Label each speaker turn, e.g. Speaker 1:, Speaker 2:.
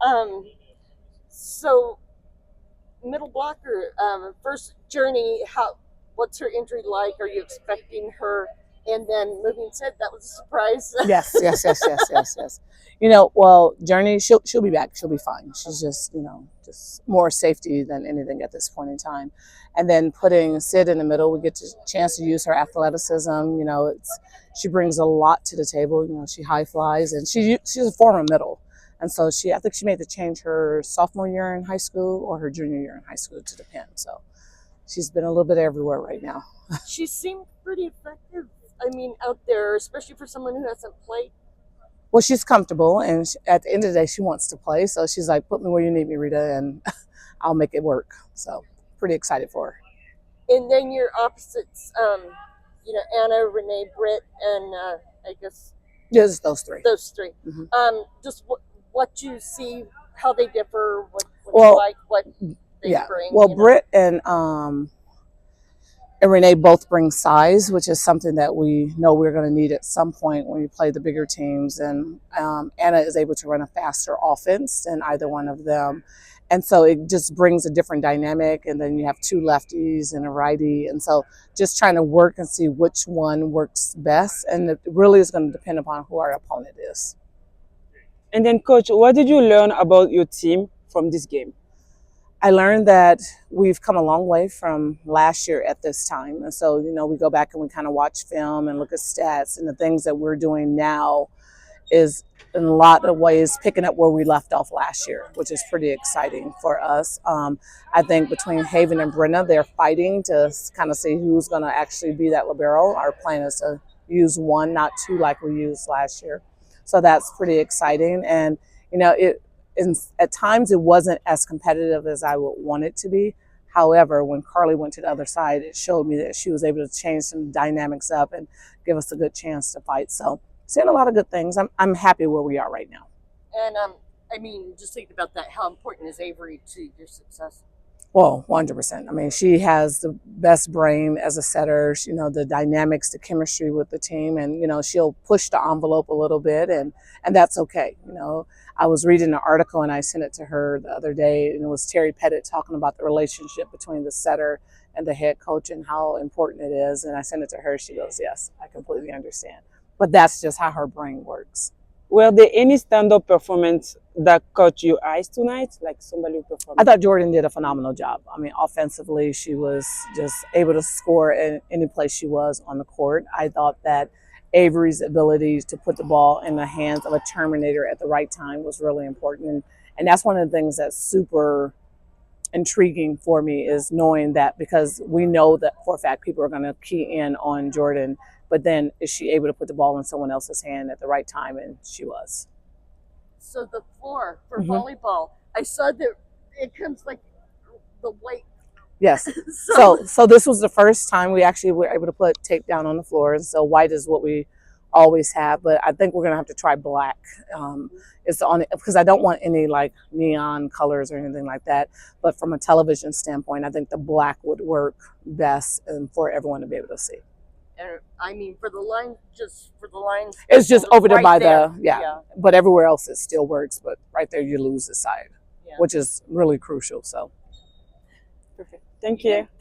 Speaker 1: Um, so middle blocker, first Journey, what's her injury like? Are you expecting her? And then moving said that was a surprise.
Speaker 2: Yes. You know, well, Journey, she'll be back. She'll be fine. She's just, just more safety than anything at this point in time. And then putting Sid in the middle, we get a chance to use her athleticism. She brings a lot to the table. She high flies, and she's a former middle. And so I think she made the change her sophomore year in high school or her junior year in high school to depend. So she's been a little bit everywhere right now.
Speaker 1: She seemed pretty effective. I mean, out there, especially for someone who hasn't played.
Speaker 2: Well, she's comfortable, and at the end of the day, she wants to play. So she's like, put me where you need me, Rita, and I'll make it work. So pretty excited for her.
Speaker 1: And then your opposites, Anna, Renee, Britt, and I guess
Speaker 2: just those three.
Speaker 1: Mm-hmm. Just what you see, how they differ, what you like, what they bring.
Speaker 2: Well, Britt and Renee both bring size, which is something that we know we're going to need at some point when we play the bigger teams. And Anna is able to run a faster offense than either one of them. And so it just brings a different dynamic. And then you have two lefties and a righty. And so just trying to work and see which one works best. And it really is going to depend upon who our opponent is.
Speaker 3: And then, Coach, what did you learn about your team from this game?
Speaker 2: I learned that we've come a long way from last year at this time. And so, we go back and we kind of watch film and look at stats, and the things that we're doing now is in a lot of ways picking up where we left off last year, which is pretty exciting for us. I think between Haven and Brenna, they're fighting to kind of see who's going to actually be that libero. Our plan is to use one, not two like we used last year. So that's pretty exciting. And, at times it wasn't as competitive as I would want it to be. However, when Carly went to the other side, it showed me that she was able to change some dynamics up and give us a good chance to fight. So seeing a lot of good things. I'm happy where we are right now.
Speaker 1: And just thinking about that, how important is Avery to your success?
Speaker 2: Well, 100%. I mean, she has the best brain as a setter. The dynamics, the chemistry with the team, and she'll push the envelope a little bit, and that's okay. I was reading an article and I sent it to her the other day, and it was Terry Pettit talking about the relationship between the setter and the head coach and how important it is. And I sent it to her. She goes, "Yes, I completely understand." But that's just how her brain works.
Speaker 3: Were there any stand-up performance that caught your eyes tonight, like somebody who performed?
Speaker 2: I thought Jordan did a phenomenal job. I mean, offensively, she was just able to score in any place she was on the court. I thought that Avery's ability to put the ball in the hands of a Terminator at the right time was really important. And that's one of the things that's super intriguing for me, is knowing that, because we know that for a fact people are going to key in on Jordan, but then is she able to put the ball in someone else's hand at the right time? And she was.
Speaker 1: So the floor for volleyball, I saw that it comes like the weight.
Speaker 2: Yes. So this was the first time we actually were able to put tape down on the floor. And so white is what we always have, but I think we're going to have to try black. It's on it because I don't want any like neon colors or anything like that. But from a television standpoint, I think the black would work best and for everyone to be able to see.
Speaker 1: And for the lines,
Speaker 2: it's just over there by the but everywhere else it still works. But right there you lose the side, which is really crucial. So
Speaker 3: perfect. Thank you.